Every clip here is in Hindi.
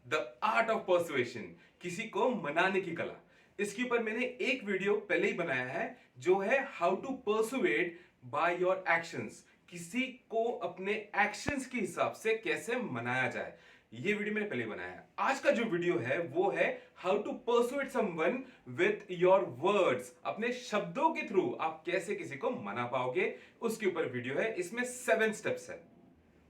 द आर्ट ऑफ पर्सुएशन, किसी को मनाने की कला। इसके ऊपर मैंने एक वीडियो पहले ही बनाया है जो है how to persuade by your actions, किसी को अपने एक्शंस के हिसाब से कैसे मनाया जाए। ये वीडियो मैंने पहले ही बनाया है। आज का जो वीडियो है वो है how to persuade someone with your words, अपने शब्दों के थ्रू आप कैसे किसी को मना पाओगे, उसके ऊपर वीडियो है। इसमें 7 स्टेप्स है।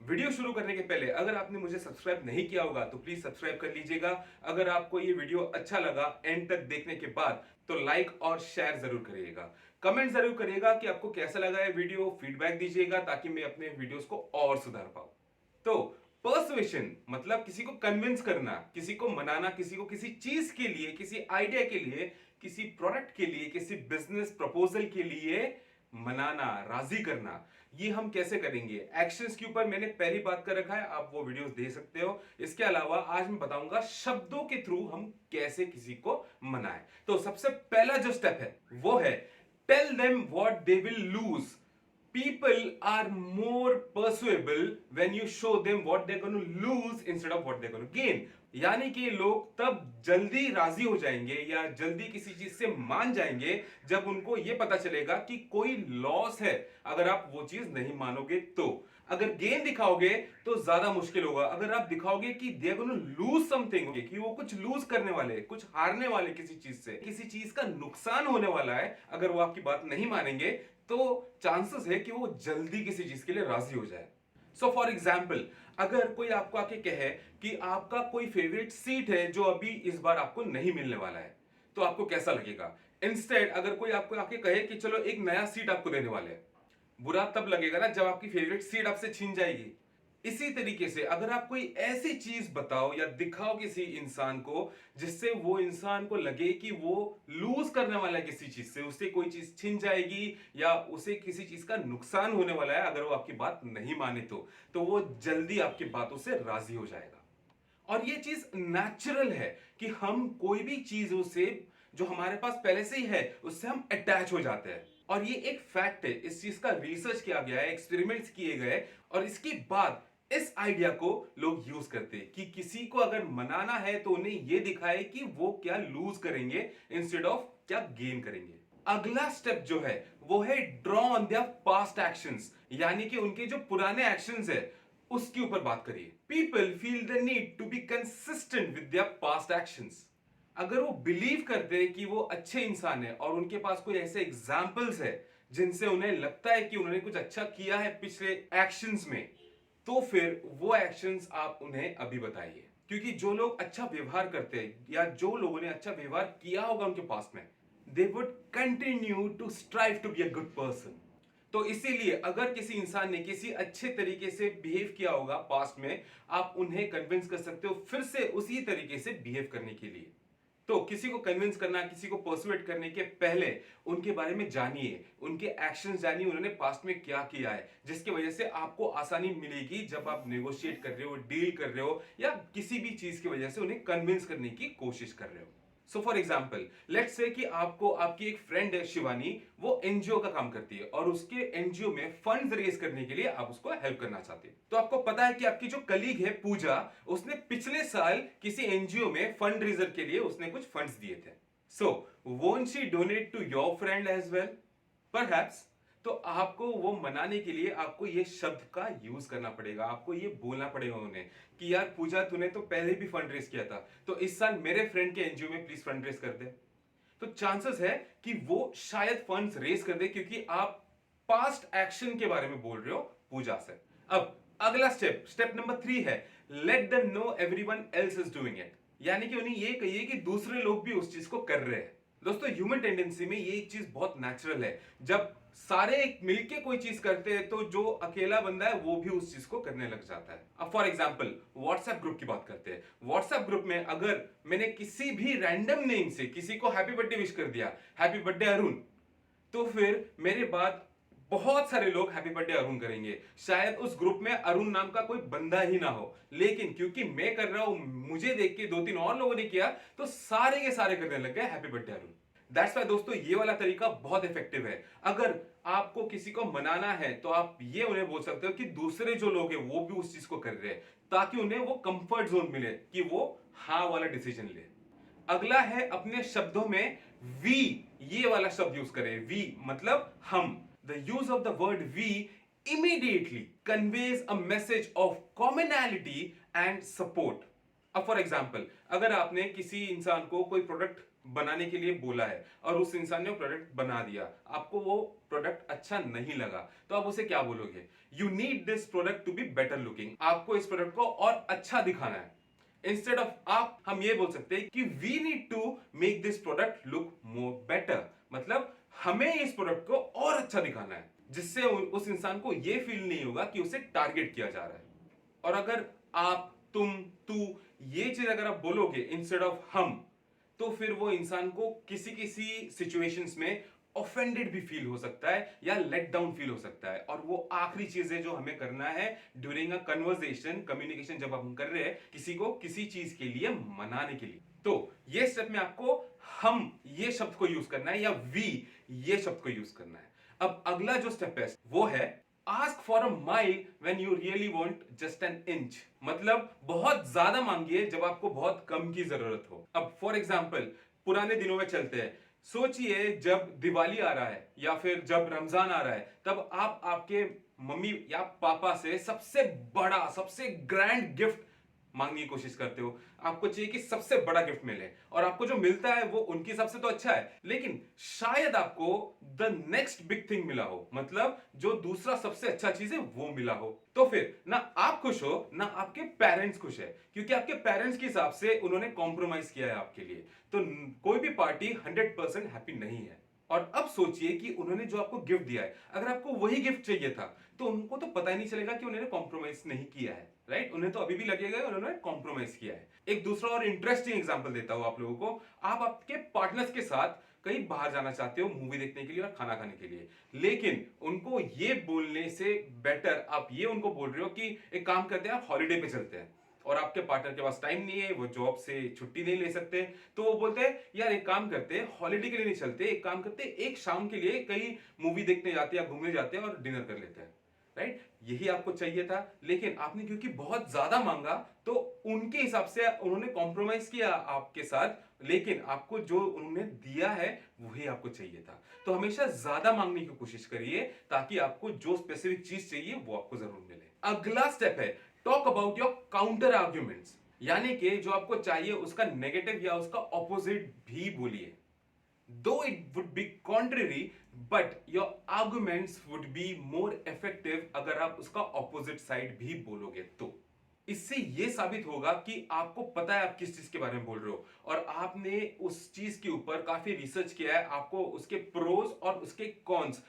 वीडियो शुरू करने के पहले अगर आपने मुझे सब्सक्राइब नहीं किया होगा तो प्लीज सब्सक्राइब कर लीजिएगा। अगर आपको ये वीडियो अच्छा लगा एंड तक देखने के बाद तो लाइक और शेयर जरूर करिएगा। कमेंट जरूर करिएगा कि आपको कैसा लगा ये वीडियो, फीडबैक दीजिएगा ताकि मैं अपने वीडियोस को और सुधार पाऊं। तो पर्सुएशन मतलब किसी को कन्विंस करना, किसी को मनाना, किसी को किसी चीज के लिए, किसी आइडिया के लिए, किसी प्रोडक्ट के लिए, किसी बिजनेस प्रपोजल के लिए मनाना, राजी करना। ये हम कैसे करेंगे? एक्शंस के ऊपर मैंने पहली बात कर रखा है, आप वो वीडियोस देख सकते हो। इसके अलावा आज मैं बताऊंगा शब्दों के थ्रू हम कैसे किसी को मनाएं। तो सबसे पहला जो स्टेप है वो है tell them what they will lose. People are more persuable when you show them what they're going to lose instead of what they're going to gain। यानी कि लोग तब जल्दी राजी हो जाएंगे या जल्दी किसी चीज से मान जाएंगे जब उनको यह पता चलेगा कि कोई लॉस है अगर आप वो चीज नहीं मानोगे। तो अगर गेन दिखाओगे तो ज्यादा मुश्किल होगा। अगर आप दिखाओगे कि they are gonna lose something, कि वो कुछ लूज करने वाले, कुछ हारने वाले, किसी चीज से, किसी चीज का नुकसान होने वाला है, अगर वो आपकी बात नहीं मानेंगे तो चांसेस है कि वो जल्दी किसी चीज के लिए राजी हो जाए। सो फॉर एग्जाम्पल, अगर कोई आपको आके कहे कि आपका कोई फेवरेट सीट है जो अभी इस बार आपको नहीं मिलने वाला है, तो आपको कैसा लगेगा? इंस्टेड अगर कोई आपको आके कहे कि चलो एक नया सीट आपको देने वाले हैं, बुरा तब लगेगा ना जब आपकी फेवरेट सीट आपसे छीन जाएगी। इसी तरीके से अगर आप कोई ऐसी चीज बताओ या दिखाओ किसी इंसान को जिससे वो इंसान को लगे कि वो लूज करने वाला है किसी चीज से, उससे कोई चीज छिन जाएगी या उसे किसी चीज का नुकसान होने वाला है अगर वो आपकी बात नहीं माने तो वो जल्दी आपकी बातों से राजी हो जाएगा। और ये चीज नेचुरल है कि हम कोई भी चीजों से जो हमारे पास पहले से ही है उससे हम अटैच हो जाते हैं। और ये एक फैक्ट है, इस चीज का रिसर्च किया गया है, एक्सपेरिमेंट्स किए गए और इसके बाद इस आइडिया को लोग यूज करते हैं कि किसी को अगर मनाना है तो उन्हें यह दिखाए कि वो क्या लूज करेंगे इंस्टेड ऑफ क्या गेन करेंगे। अगला स्टेप जो है वो है draw on their past actions, यानी कि उनके जो पुराने एक्शंस है उसके ऊपर बात करिए। People feel the need to be consistent with their past actions. अगर वो बिलीव करते हैं कि वो अच्छे इंसान है और उनके पास कोई ऐसे एग्जाम्पल्स है जिनसे उन्हें लगता है कि उन्होंने कुछ अच्छा किया है पिछले एक्शंस में, तो फिर वो एक्शंस आप उन्हें अभी बताइए। क्योंकि जो लोग अच्छा व्यवहार करते हैं या जो लोगों ने अच्छा व्यवहार किया होगा उनके पास में, they would continue to strive to be a good person. तो इसीलिए अगर किसी इंसान ने किसी अच्छे तरीके से बिहेव किया होगा पास्ट में, आप उन्हें कन्विंस कर सकते हो फिर से उसी तरीके से बिहेव करने के लिए। तो किसी को कन्विंस करना, किसी को पर्सुएट करने के पहले उनके बारे में जानिए, उनके एक्शंस जानिए, उन्होंने पास्ट में क्या किया है, जिसकी वजह से आपको आसानी मिलेगी जब आप नेगोशिएट कर रहे हो, डील कर रहे हो या किसी भी चीज की वजह से उन्हें कन्विंस करने की कोशिश कर रहे हो। So for example, let's say कि आपको आपकी एक फ्रेंड है शिवानी, वो एनजीओ का काम करती है और उसके एनजीओ में फंड्स रेज करने के लिए आप उसको हेल्प करना चाहते हैं। तो आपको पता है कि आपकी जो कलीग है पूजा, उसने पिछले साल किसी एनजीओ में फंड रेजर के लिए उसने कुछ फंड्स दिए थे। So won't she donate to your friend as well? Perhaps. तो आपको वो मनाने के लिए आपको ये शब्द का यूज करना पड़ेगा, आपको ये बोलना पड़ेगा उन्हें कि यार पूजा, तूने तो पहले भी फंड रेज किया था, तो इस साल मेरे फ्रेंड के एनजीओ में प्लीज फंड रेज कर दे। तो चांसेस है कि वो शायद फंड्स रेज कर दे क्योंकि आप पास्ट एक्शन के बारे में बोल रहे हो पूजा से। अब अगला स्टेप, स्टेप नंबर 3 है let them know everyone else is doing it, यानी कि उन्हें ये कहिए कि दूसरे लोग भी उस चीज को कर रहे हैं। दोस्तों, ह्यूमन टेंडेंसी में ये एक चीज बहुत नेचुरल है, जब सारे मिलके कोई चीज करते हैं तो जो अकेला बंदा है वो भी उस चीज को करने लग जाता है। अब फॉर एग्जांपल व्हाट्सएप ग्रुप की बात करते हैं। व्हाट्सएप ग्रुप में अगर मैंने किसी भी रैंडम नेम से किसी को हैप्पी बर्थडे विश कर दिया, हैप्पी बर्थडे अरुण, तो फिर मेरे बाद बहुत सारे लोग हैप्पी बर्थडे अरुण करेंगे। शायद उस ग्रुप में अरुण नाम का कोई बंदा ही ना हो, लेकिन क्योंकि मैं कर रहा हूं, मुझे देख के 2-3 और लोगों ने किया, तो सारे के सारे करने लग गए happy birthday Arun. That's why दोस्तों ये वाला तरीका बहुत इफेक्टिव है। अगर आपको किसी को मनाना है तो आप ये उन्हें बोल सकते हो कि दूसरे जो लोग हैं वो भी उस चीज को कर रहे हैं, ताकि उन्हें वो कंफर्ट जोन मिले कि वो हाँ वाला डिसीजन ले। अगला है अपने शब्दों में वी, ये वाला शब्द यूज करें। वी मतलब हम। The use of the word we immediately conveys a message of commonality and support. अब फॉर एग्जाम्पल, अगर आपने किसी इंसान को कोई प्रोडक्ट बनाने के लिए बोला है और उस इंसान ने प्रोडक्ट बना दिया, आपको वो प्रोडक्ट अच्छा नहीं लगा, तो आप उसे क्या बोलोगे? You need this product to be better looking. आपको इस प्रोडक्ट को और अच्छा दिखाना है। इंस्टेड ऑफ आप हम ये बोल सकते हैं कि we need to make this product look more better, मतलब हमें इस प्रोडक्ट को और अच्छा दिखाना है, जिससे उस इंसान को ये फील नहीं होगा कि उसे टारगेट किया जा रहा है। और अगर आप, तुम, तू, ये चीज अगर आप बोलोगे इंस्टेड ऑफ हम, तो फिर वो इंसान को किसी किसी सिचुएशंस में ऑफेंडेड भी फील हो सकता है या लेट डाउन फील हो सकता है। और वो आखिरी चीज है जो हमें करना है ड्यूरिंग अ कन्वर्सेशन, कम्युनिकेशन, जब हम कर रहे हैं किसी को किसी चीज के लिए मनाने के लिए। तो ये स्टेप में आपको हम ये शब्द को यूज करना है या वी ये शब्द को यूज करना है। अब अगला जो स्टेप है वो है ask for a mile when you really want just an inch, मतलब बहुत ज्यादा मांगिए जब आपको बहुत कम की जरूरत हो। अब फॉर एग्जांपल पुराने दिनों में चलते हैं, सोचिए जब दिवाली आ रहा है या फिर जब रमजान आ रहा है, तब आप आपके मम्मी या पापा से सबसे बड़ा, सबसे ग्रैंड गिफ्ट मांगने की कोशिश करते हो। आपको चाहिए कि सबसे बड़ा गिफ्ट मिले, और आपको जो मिलता है वो उनके हिसाब से तो अच्छा है, लेकिन शायद आपको द नेक्स्ट बिग थिंग मिला हो, मतलब जो दूसरा सबसे अच्छा चीज है वो मिला हो। तो फिर ना आप खुश हो ना आपके पेरेंट्स खुश है, क्योंकि आपके पेरेंट्स के हिसाब से उन्होंने कॉम्प्रोमाइज किया है आपके लिए। तो कोई भी पार्टी 100% हैप्पी नहीं है। और अब सोचिए कि उन्होंने जो आपको गिफ्ट दिया है, अगर आपको वही गिफ्ट चाहिए था, तो उनको तो पता ही नहीं चलेगा कि उन्होंने कॉम्प्रोमाइज नहीं किया है, राइट? उन्हें तो अभी भी लगेगा उन्होंने कॉम्प्रोमाइज किया है। एक दूसरा और इंटरेस्टिंग एग्जांपल देता हूं आप लोगों को। आप आपके पार्टनर्स के साथ कहीं बाहर जाना चाहते हो मूवी देखने के लिए और खाना खाने के लिए, लेकिन उनको ये बोलने से बेटर आप ये उनको बोल रहे हो कि एक काम करते हैं, हॉलीडे पे चलते हैं, और आपके पार्टनर के पास टाइम नहीं है, वो जॉब से छुट्टी नहीं ले सकते, तो वो बोलते हैं यार एक काम करते हैं, हॉलीडे के लिए नहीं चलते, एक काम करते हैं एक शाम के लिए कहीं मूवी देखने जाते हैं या घूमने जाते हैं और डिनर कर लेते हैं, राइट? यही आपको चाहिए था, लेकिन आपने क्योंकि बहुत ज्यादा मांगा तो उनके हिसाब से उन्होंने कॉम्प्रोमाइज किया आपके साथ, लेकिन आपको जो उन्होंने दिया है वही आपको चाहिए था। तो हमेशा ज्यादा मांगने की कोशिश करिए ताकि आपको जो स्पेसिफिक चीज चाहिए वो आपको जरूर मिले। अगला स्टेप है talk about your counter arguments, यानी कि जो आपको चाहिए उसका नेगेटिव या उसका ऑपोजिट भी बोलिए। Though it would be contrary, but your arguments would be more effective अगर आप उसका ऑपोजिट साइड भी बोलोगे तो। इससे ये साबित होगा कि आपको पता है आप किस चीज के बारे में बोल रहे हो, और आपने उस चीज के ऊपर काफी रिसर्च किया है, आपको उसके प्रोज और उसके कॉन्स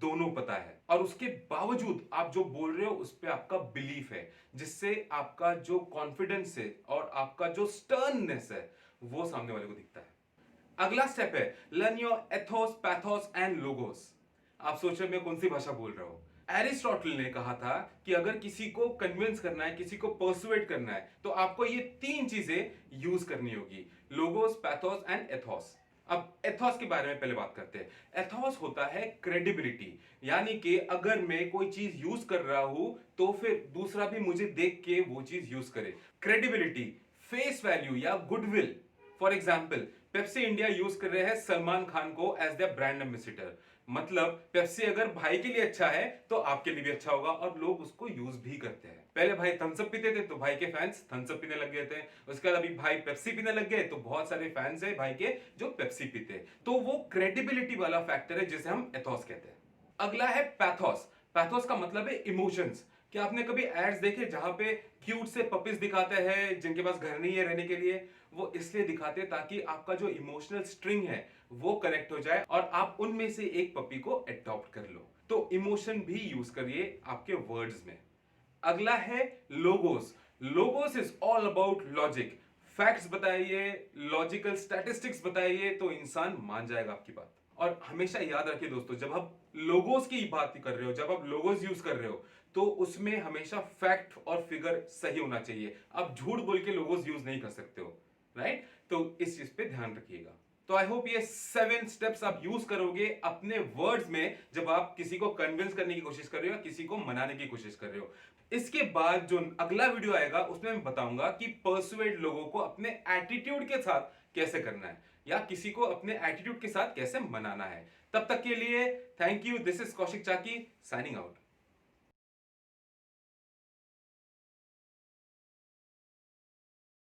दोनों पता है, और उसके बावजूद आप जो बोल रहे हो उस पर आपका बिलीफ है, जिससे आपका जो कॉन्फिडेंस है और आपका जो स्टर्ननेस है वो सामने वाले को दिखता है। अगला स्टेप है learn your Athos, pathos and logos. आप सोच रहे मैं कौन सी भाषा बोल रहा हूं? एरिस्टोटल ने कहा था कि अगर किसी को कन्विंस करना है, किसी को पर्सुएट करना है, तो आपको ये तीन चीजें यूज करनी होगी, लोगोस, पैथोस एंड एथोस। अब एथोस के बारे में पहले बात करते हैं। एथोस होता है क्रेडिबिलिटी, यानी कि अगर मैं कोई चीज यूज कर रहा हूं तो फिर दूसरा भी मुझे देख के वो चीज यूज करे। क्रेडिबिलिटी, फेस वैल्यू या goodwill. For example Pepsi India use कर रहे हैं सलमान खान को एज द ब्रांड एम्बेसडर, मतलब पेप्सी अगर भाई के लिए अच्छा है तो आपके लिए भी अच्छा होगा, और लोग उसको यूज भी करते हैं। पहले भाई थम्स अप पीते थे तो भाई के फैंस थम्स अप पीने लग गए थे, उसके बाद अभी भाई पेप्सी पीने लग गए तो बहुत सारे फैंस है भाई के जो पेप्सी पीते हैं। तो वो क्रेडिबिलिटी वाला फैक्टर है जिसे हम एथोस कहते हैं। अगला है पैथोस। पैथोस का मतलब है इमोशंस। क्या आपने कभी एड्स देखे जहां पे क्यूट से पपीज दिखाते हैं जिनके पास घर नहीं है रहने के लिए? वो इसलिए दिखाते हैं ताकि आपका जो इमोशनल स्ट्रिंग है वो कनेक्ट हो जाए और आप उनमें से एक पपी को अडॉप्ट कर लो। तो इमोशन भी यूज करिए आपके वर्ड्स में। अगला है logos. Logos is all about logic. Facts बताइए, लॉजिकल स्टैटिस्टिक्स बताइए तो इंसान मान जाएगा आपकी बात। और हमेशा याद रखिए दोस्तों, जब आप लोगोस की बात कर रहे हो, जब आप लोगोस यूज कर रहे हो, तो उसमें हमेशा फैक्ट और फिगर सही होना चाहिए। आप झूठ बोल के लोगोस यूज नहीं कर सकते हो, राइट? तो इस चीज पे ध्यान रखिएगा। तो आई होप ये 7 स्टेप्स आप यूज करोगे अपने वर्ड्स में जब आप किसी को कन्विंस करने की कोशिश कर रहे हो या किसी को मनाने की कोशिश कर रहे हो। इसके बाद जो अगला वीडियो आएगा उसमें मैं बताऊंगा कि पर्सुएड लोगों को अपने एटीट्यूड के साथ कैसे करना है या किसी को अपने एटीट्यूड के साथ कैसे मनाना है। तब तक के लिए thank you. This is Kaushik Chaki signing out.